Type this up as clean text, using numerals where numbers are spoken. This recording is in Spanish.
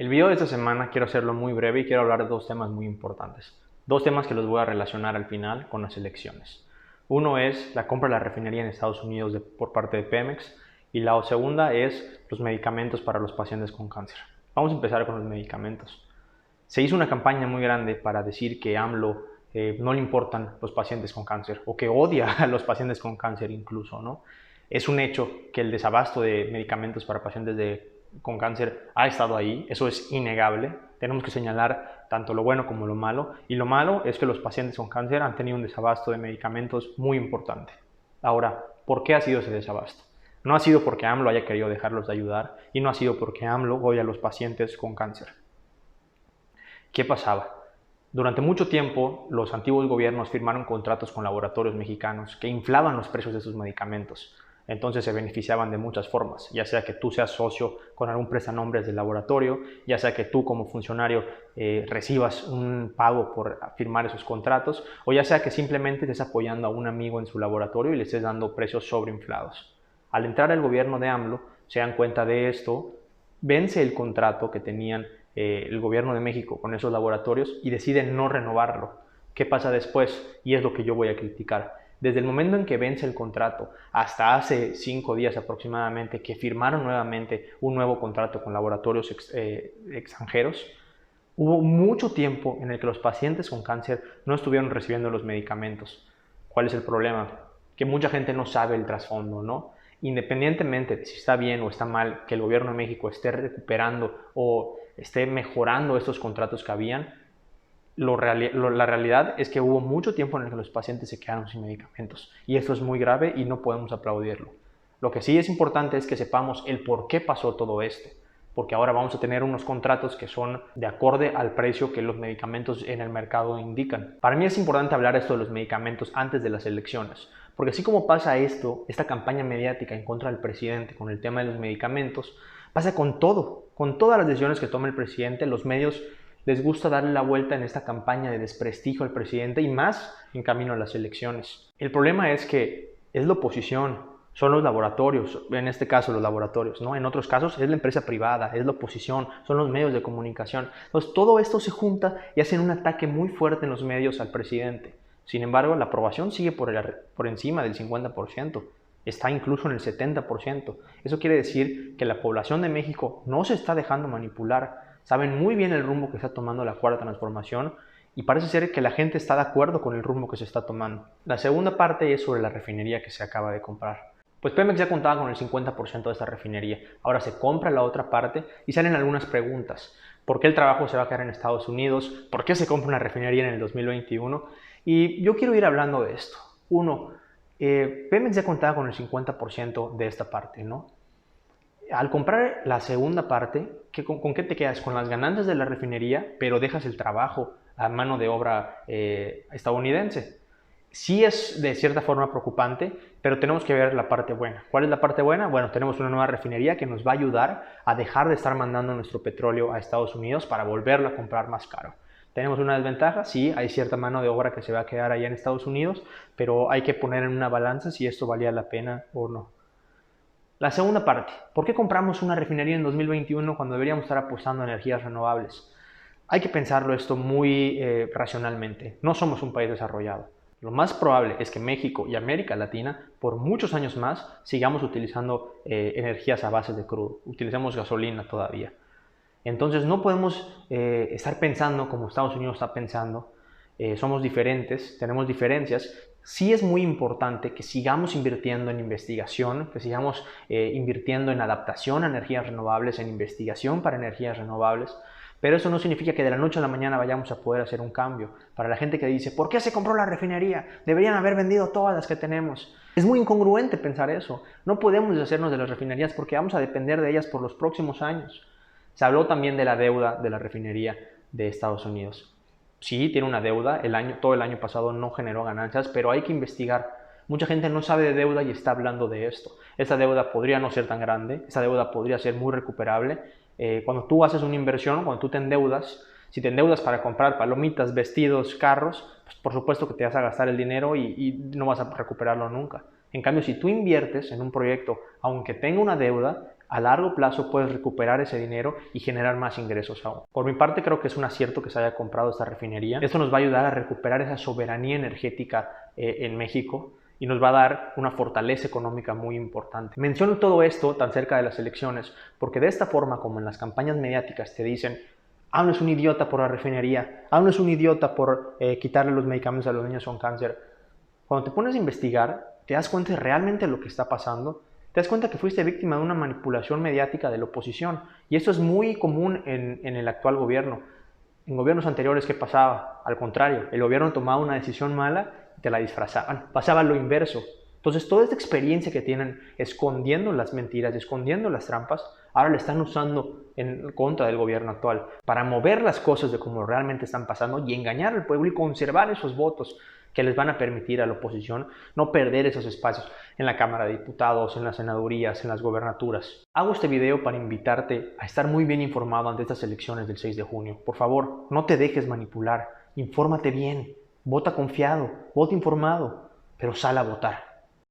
El video de esta semana quiero hacerlo muy breve y quiero hablar de dos temas muy importantes. Dos temas que los voy a relacionar al final con las elecciones. Uno es la compra de la refinería en Estados Unidos por parte de Pemex y la segunda es los medicamentos para los pacientes con cáncer. Vamos a empezar con los medicamentos. Se hizo una campaña muy grande para decir que AMLO no le importan los pacientes con cáncer o que odia a los pacientes con cáncer incluso, ¿no? Es un hecho que el desabasto de medicamentos para pacientes con cáncer ha estado ahí, eso es innegable. Tenemos que señalar tanto lo bueno como lo malo, y lo malo es que los pacientes con cáncer han tenido un desabasto de medicamentos muy importante. Ahora, ¿por qué ha sido ese desabasto? No ha sido porque AMLO haya querido dejarlos de ayudar y no ha sido porque AMLO odia a los pacientes con cáncer. ¿Qué pasaba? Durante mucho tiempo, los antiguos gobiernos firmaron contratos con laboratorios mexicanos que inflaban los precios de sus medicamentos. Entonces se beneficiaban de muchas formas, ya sea que tú seas socio con algún prestanombres del laboratorio, ya sea que tú como funcionario recibas un pago por firmar esos contratos, o ya sea que simplemente estés apoyando a un amigo en su laboratorio y le estés dando precios sobreinflados. Al entrar el gobierno de AMLO, se dan cuenta de esto, vence el contrato que tenían el gobierno de México con esos laboratorios y deciden no renovarlo. ¿Qué pasa después? Y es lo que yo voy a criticar. Desde el momento en que vence el contrato hasta hace 5 días aproximadamente que firmaron nuevamente un nuevo contrato con laboratorios extranjeros, hubo mucho tiempo en el que los pacientes con cáncer no estuvieron recibiendo los medicamentos. ¿Cuál es el problema? Que mucha gente no sabe el trasfondo, ¿no? Independientemente de si está bien o está mal que el gobierno de México esté recuperando o esté mejorando estos contratos que habían, la realidad es que hubo mucho tiempo en el que los pacientes se quedaron sin medicamentos y esto es muy grave y no podemos aplaudirlo. Lo que sí es importante es que sepamos el por qué pasó todo esto, porque ahora vamos a tener unos contratos que son de acorde al precio que los medicamentos en el mercado indican. Para mí es importante hablar esto de los medicamentos antes de las elecciones, porque así como pasa esto, esta campaña mediática en contra del presidente con el tema de los medicamentos, pasa con todo, con todas las decisiones que toma el presidente. Los medios les gusta darle la vuelta en esta campaña de desprestigio al presidente y más en camino a las elecciones. El problema es que es la oposición, son los laboratorios, en este caso los laboratorios, ¿no? En otros casos es la empresa privada, es la oposición, son los medios de comunicación. Entonces todo esto se junta y hacen un ataque muy fuerte en los medios al presidente. Sin embargo, la aprobación sigue por encima del 50%. Está incluso en el 70%. Eso quiere decir que la población de México no se está dejando manipular. Saben muy bien el rumbo que está tomando la Cuarta Transformación y parece ser que la gente está de acuerdo con el rumbo que se está tomando. La segunda parte es sobre la refinería que se acaba de comprar. Pues Pemex ya contaba con el 50% de esta refinería. Ahora se compra la otra parte y salen algunas preguntas. ¿Por qué el trabajo se va a quedar en Estados Unidos? ¿Por qué se compra una refinería en el 2021? Y yo quiero ir hablando de esto. Uno, Pemex ya contaba con el 50% de esta parte, ¿no? Al comprar la segunda parte, ¿con qué te quedas? Con las ganancias de la refinería, pero dejas el trabajo a mano de obra estadounidense. Sí es de cierta forma preocupante, pero tenemos que ver la parte buena. ¿Cuál es la parte buena? Bueno, tenemos una nueva refinería que nos va a ayudar a dejar de estar mandando nuestro petróleo a Estados Unidos para volverlo a comprar más caro. ¿Tenemos una desventaja? Sí, hay cierta mano de obra que se va a quedar allá en Estados Unidos, pero hay que poner en una balanza si esto valía la pena o no. La segunda parte, ¿por qué compramos una refinería en 2021 cuando deberíamos estar apostando a energías renovables? Hay que pensarlo esto muy racionalmente. No somos un país desarrollado. Lo más probable es que México y América Latina por muchos años más sigamos utilizando energías a base de crudo. Utilicemos gasolina todavía. Entonces no podemos estar pensando como Estados Unidos está pensando. Somos diferentes, tenemos diferencias. Sí es muy importante que sigamos invirtiendo en investigación, que sigamos invirtiendo en adaptación a energías renovables, en investigación para energías renovables, pero eso no significa que de la noche a la mañana vayamos a poder hacer un cambio. Para la gente que dice, ¿por qué se compró la refinería? Deberían haber vendido todas las que tenemos. Es muy incongruente pensar eso. No podemos deshacernos de las refinerías porque vamos a depender de ellas por los próximos años. Se habló también de la deuda de la refinería de Estados Unidos. Sí, tiene una deuda, todo el año pasado no generó ganancias, pero hay que investigar. Mucha gente no sabe de deuda y está hablando de esto. Esta deuda podría no ser tan grande, esta deuda podría ser muy recuperable. Cuando tú haces una inversión, cuando tú te endeudas, si te endeudas para comprar palomitas, vestidos, carros, pues por supuesto que te vas a gastar el dinero y no vas a recuperarlo nunca. En cambio, si tú inviertes en un proyecto, aunque tenga una deuda, a largo plazo puedes recuperar ese dinero y generar más ingresos aún. Por mi parte, creo que es un acierto que se haya comprado esta refinería. Esto nos va a ayudar a recuperar esa soberanía energética en México y nos va a dar una fortaleza económica muy importante. Menciono todo esto tan cerca de las elecciones porque de esta forma, como en las campañas mediáticas te dicen AMLO es un idiota por la refinería, AMLO es un idiota por quitarle los medicamentos a los niños con cáncer, cuando te pones a investigar, te das cuenta de realmente lo que está pasando. Te das cuenta que fuiste víctima de una manipulación mediática de la oposición. Y esto es muy común en el actual gobierno. En gobiernos anteriores, ¿qué pasaba? Al contrario, el gobierno tomaba una decisión mala y te la disfrazaban. Pasaba lo inverso. Entonces, toda esta experiencia que tienen escondiendo las mentiras, escondiendo las trampas, ahora la están usando en contra del gobierno actual para mover las cosas de cómo realmente están pasando y engañar al pueblo y conservar esos votos que les van a permitir a la oposición no perder esos espacios en la Cámara de Diputados, en las senadurías, en las gobernaturas. Hago este video para invitarte a estar muy bien informado ante estas elecciones del 6 de junio. Por favor, no te dejes manipular, infórmate bien, vota confiado, vota informado, pero sal a votar.